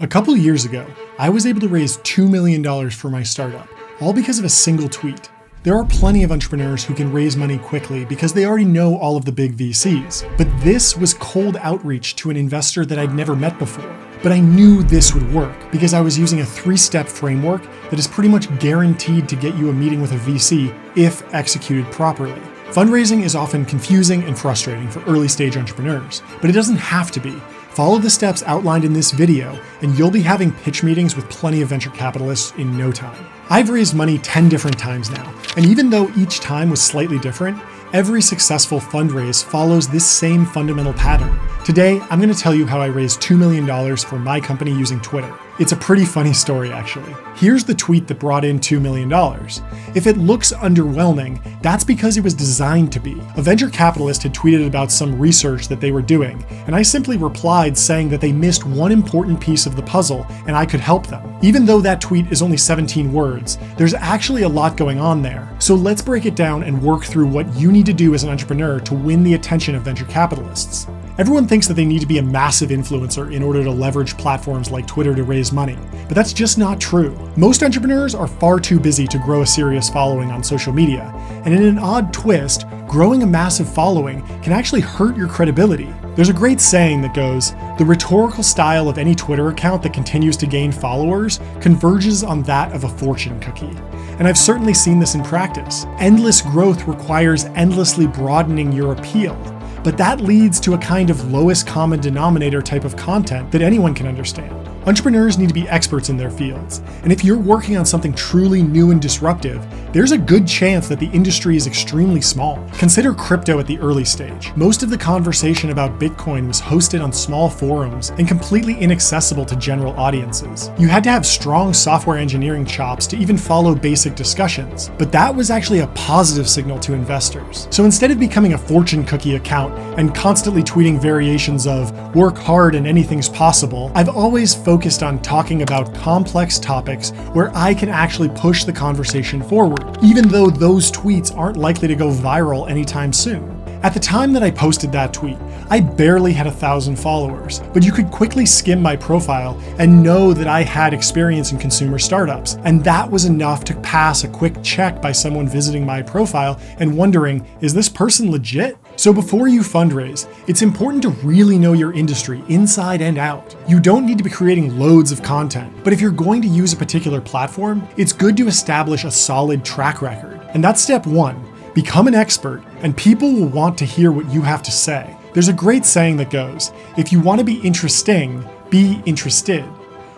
A couple years ago, I was able to raise $2 million for my startup, all because of a single tweet. There are plenty of entrepreneurs who can raise money quickly because they already know all of the big VCs, but this was cold outreach to an investor that I'd never met before. But I knew this would work because I was using a 3-step framework that is pretty much guaranteed to get you a meeting with a VC if executed properly. Fundraising is often confusing and frustrating for early-stage entrepreneurs, but it doesn't have to be. Follow the steps outlined in this video, and you'll be having pitch meetings with plenty of venture capitalists in no time. I've raised money 10 different times now, and even though each time was slightly different, every successful fundraise follows this same fundamental pattern. Today, I'm going to tell you how I raised $2 million for my company using Twitter. It's a pretty funny story, actually. Here's the tweet that brought in $2 million. If it looks underwhelming, that's because it was designed to be. A venture capitalist had tweeted about some research that they were doing, and I simply replied saying that they missed one important piece of the puzzle and I could help them. Even though that tweet is only 17 words, there's actually a lot going on there. So let's break it down and work through what you need to do as an entrepreneur to win the attention of venture capitalists. Everyone thinks that they need to be a massive influencer in order to leverage platforms like Twitter to raise money, but that's just not true. Most entrepreneurs are far too busy to grow a serious following on social media, and in an odd twist, growing a massive following can actually hurt your credibility. There's a great saying that goes, "The rhetorical style of any Twitter account that continues to gain followers converges on that of a fortune cookie." And I've certainly seen this in practice. Endless growth requires endlessly broadening your appeal. But that leads to a kind of lowest common denominator type of content that anyone can understand. Entrepreneurs need to be experts in their fields, and if you're working on something truly new and disruptive, there's a good chance that the industry is extremely small. Consider crypto at the early stage. Most of the conversation about Bitcoin was hosted on small forums and completely inaccessible to general audiences. You had to have strong software engineering chops to even follow basic discussions, but that was actually a positive signal to investors. So instead of becoming a fortune cookie account and constantly tweeting variations of "work hard and anything's possible," I've always focused on talking about complex topics where I can actually push the conversation forward, even though those tweets aren't likely to go viral anytime soon. At the time that I posted that tweet, I barely had 1,000 followers, but you could quickly skim my profile and know that I had experience in consumer startups, and that was enough to pass a quick check by someone visiting my profile and wondering, is this person legit? So before you fundraise, it's important to really know your industry inside and out. You don't need to be creating loads of content, but if you're going to use a particular platform, it's good to establish a solid track record. And that's step 1. Become an expert, and people will want to hear what you have to say. There's a great saying that goes, if you want to be interesting, be interested.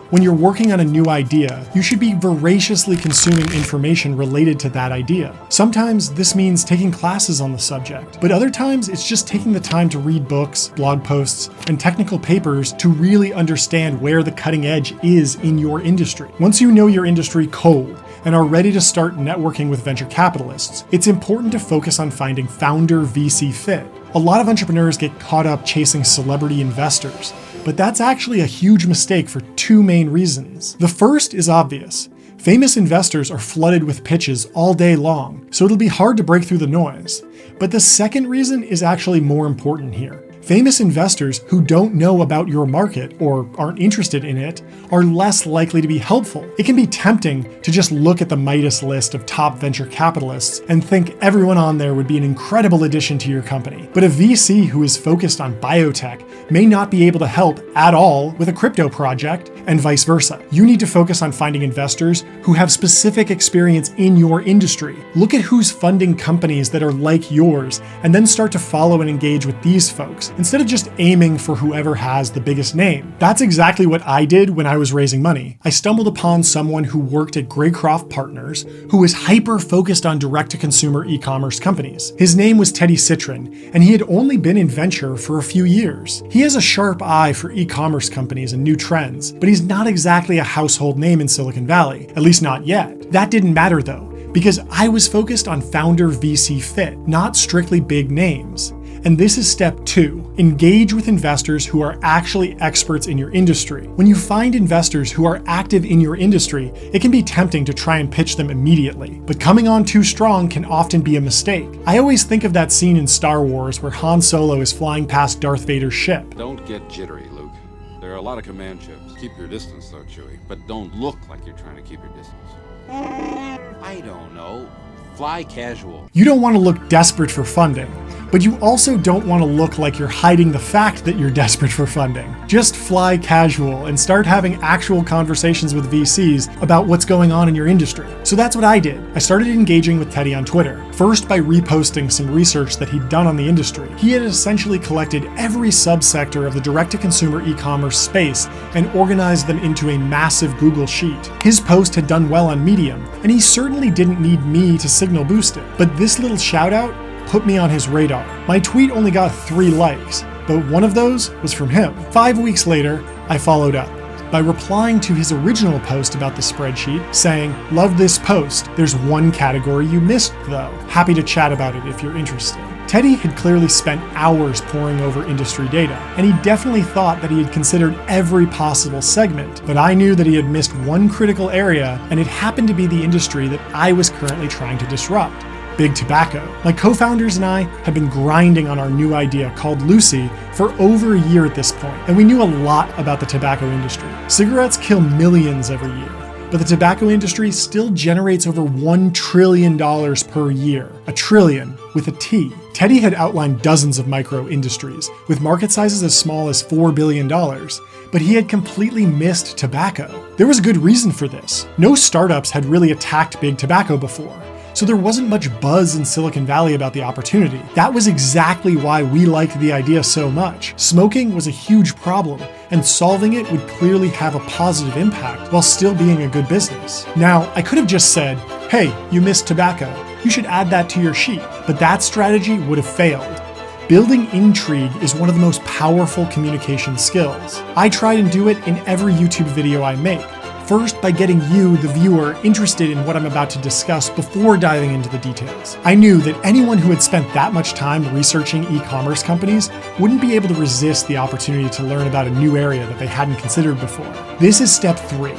When you're working on a new idea, you should be voraciously consuming information related to that idea. Sometimes this means taking classes on the subject, but other times it's just taking the time to read books, blog posts, and technical papers to really understand where the cutting edge is in your industry. Once you know your industry cold and are ready to start networking with venture capitalists, it's important to focus on finding founder VC fit. A lot of entrepreneurs get caught up chasing celebrity investors, but that's actually a huge mistake for 2 main reasons. The first is obvious. Famous investors are flooded with pitches all day long, so it'll be hard to break through the noise. But the second reason is actually more important here. Famous investors who don't know about your market or aren't interested in it are less likely to be helpful. It can be tempting to just look at the Midas list of top venture capitalists and think everyone on there would be an incredible addition to your company. But a VC who is focused on biotech may not be able to help at all with a crypto project, and vice versa. You need to focus on finding investors who have specific experience in your industry. Look at who's funding companies that are like yours, and then start to follow and engage with these folks, instead of just aiming for whoever has the biggest name. That's exactly what I did when I was raising money. I stumbled upon someone who worked at Greycroft Partners, who was hyper-focused on direct-to-consumer e-commerce companies. His name was Teddy Citron, and he had only been in venture for a few years. He has a sharp eye for e-commerce companies and new trends, but he's not exactly a household name in Silicon Valley, at least not yet. That didn't matter though, because I was focused on founder VC fit, not strictly big names. And this is step 2. Engage with investors who are actually experts in your industry. When you find investors who are active in your industry, it can be tempting to try and pitch them immediately, but coming on too strong can often be a mistake. I always think of that scene in Star Wars where Han Solo is flying past Darth Vader's ship. Don't get jittery, Luke. There are a lot of command chips. keep your distance, though, Chewie. But don't look like you're trying to keep your distance. I don't know. Fly casual. You don't want to look desperate for funding, but you also don't want to look like you're hiding the fact that you're desperate for funding. Just fly casual and start having actual conversations with VCs about what's going on in your industry. So that's what I did. I started engaging with Teddy on Twitter, first by reposting some research that he'd done on the industry. He had essentially collected every subsector of the direct-to-consumer e-commerce space and organized them into a massive Google sheet. His post had done well on Medium, and he certainly didn't need me to signal boost it. But this little shout out put me on his radar. My tweet only got 3 likes, but one of those was from him. 5 weeks later, I followed up by replying to his original post about the spreadsheet, saying, "Love this post. There's one category you missed though. Happy to chat about it if you're interested." Teddy had clearly spent hours poring over industry data, and he definitely thought that he had considered every possible segment, but I knew that he had missed one critical area, and it happened to be the industry that I was currently trying to disrupt: big tobacco. My co-founders and I had been grinding on our new idea called Lucy for over a year at this point, and we knew a lot about the tobacco industry. Cigarettes kill millions every year, but the tobacco industry still generates over $1 trillion per year. A trillion with a T. Teddy had outlined dozens of micro industries, with market sizes as small as $4 billion, but he had completely missed tobacco. There was a good reason for this. No startups had really attacked big tobacco before, so there wasn't much buzz in Silicon Valley about the opportunity. That was exactly why we liked the idea so much. Smoking was a huge problem, and solving it would clearly have a positive impact while still being a good business. Now, I could have just said, "Hey, you missed tobacco. You should add that to your sheet," but that strategy would have failed. Building intrigue is one of the most powerful communication skills. I try and do it in every YouTube video I make. First, by getting you, the viewer, interested in what I'm about to discuss before diving into the details. I knew that anyone who had spent that much time researching e-commerce companies wouldn't be able to resist the opportunity to learn about a new area that they hadn't considered before. This is step 3.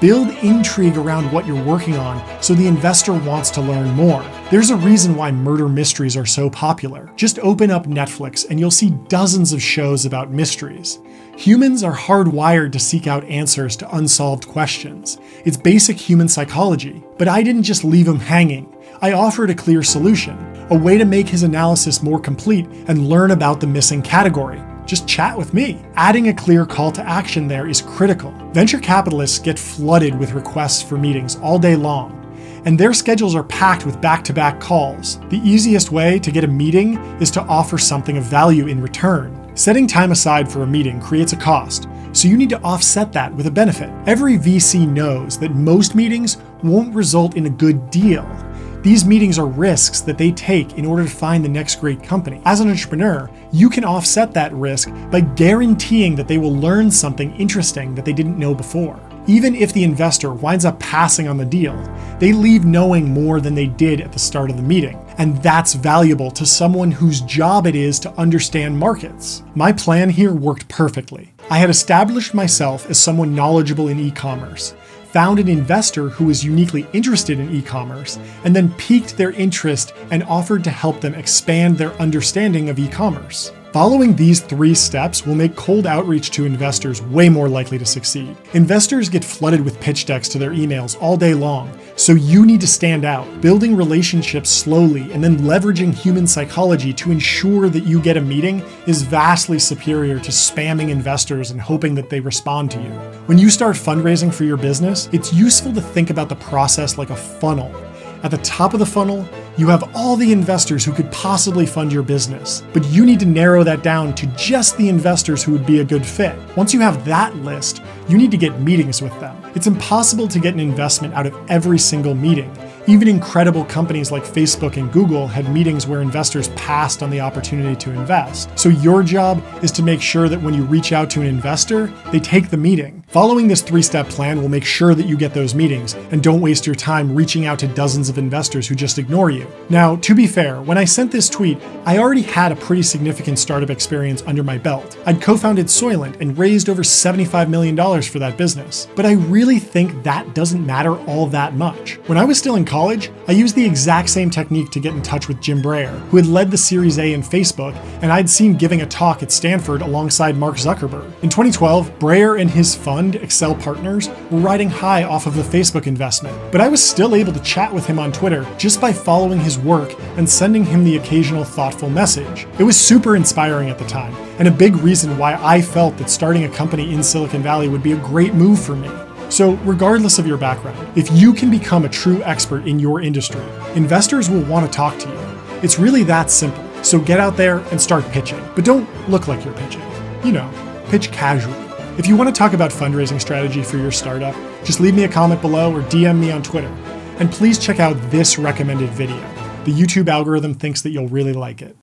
Build intrigue around what you're working on so the investor wants to learn more. There's a reason why murder mysteries are so popular. Just open up Netflix and you'll see dozens of shows about mysteries. Humans are hardwired to seek out answers to unsolved questions. It's basic human psychology. But I didn't just leave him hanging. I offered a clear solution, a way to make his analysis more complete and learn about the missing category. Just chat with me. Adding a clear call to action there is critical. Venture capitalists get flooded with requests for meetings all day long, and their schedules are packed with back-to-back calls. The easiest way to get a meeting is to offer something of value in return. Setting time aside for a meeting creates a cost, so you need to offset that with a benefit. Every VC knows that most meetings won't result in a good deal. These meetings are risks that they take in order to find the next great company. As an entrepreneur, you can offset that risk by guaranteeing that they will learn something interesting that they didn't know before. Even if the investor winds up passing on the deal, they leave knowing more than they did at the start of the meeting, and that's valuable to someone whose job it is to understand markets. My plan here worked perfectly. I had established myself as someone knowledgeable in e-commerce, found an investor who was uniquely interested in e-commerce, and then piqued their interest and offered to help them expand their understanding of e-commerce. Following these 3 steps will make cold outreach to investors way more likely to succeed. Investors get flooded with pitch decks to their emails all day long, so you need to stand out, building relationships slowly and then leveraging human psychology to ensure that you get a meeting is vastly superior to spamming investors and hoping that they respond to you. When you start fundraising for your business, it's useful to think about the process like a funnel. At the top of the funnel, you have all the investors who could possibly fund your business, but you need to narrow that down to just the investors who would be a good fit. Once you have that list, you need to get meetings with them. It's impossible to get an investment out of every single meeting. Even incredible companies like Facebook and Google had meetings where investors passed on the opportunity to invest. So your job is to make sure that when you reach out to an investor, they take the meeting. Following this 3-step plan will make sure that you get those meetings and don't waste your time reaching out to dozens of investors who just ignore you. Now, to be fair, when I sent this tweet, I already had a pretty significant startup experience under my belt. I'd co-founded Soylent and raised over $75 million for that business. But I really think that doesn't matter all that much. When I was still in college, I used the exact same technique to get in touch with Jim Breyer, who had led the Series A in Facebook, and I'd seen giving a talk at Stanford alongside Mark Zuckerberg. In 2012, Breyer and his fund, Excel Partners, were riding high off of the Facebook investment, but I was still able to chat with him on Twitter just by following his work and sending him the occasional thoughtful message. It was super inspiring at the time, and a big reason why I felt that starting a company in Silicon Valley would be a great move for me. So regardless of your background, if you can become a true expert in your industry, investors will want to talk to you. It's really that simple. So get out there and start pitching, but don't look like you're pitching. You know, pitch casually. If you want to talk about fundraising strategy for your startup, just leave me a comment below or DM me on Twitter. And please check out this recommended video. The YouTube algorithm thinks that you'll really like it.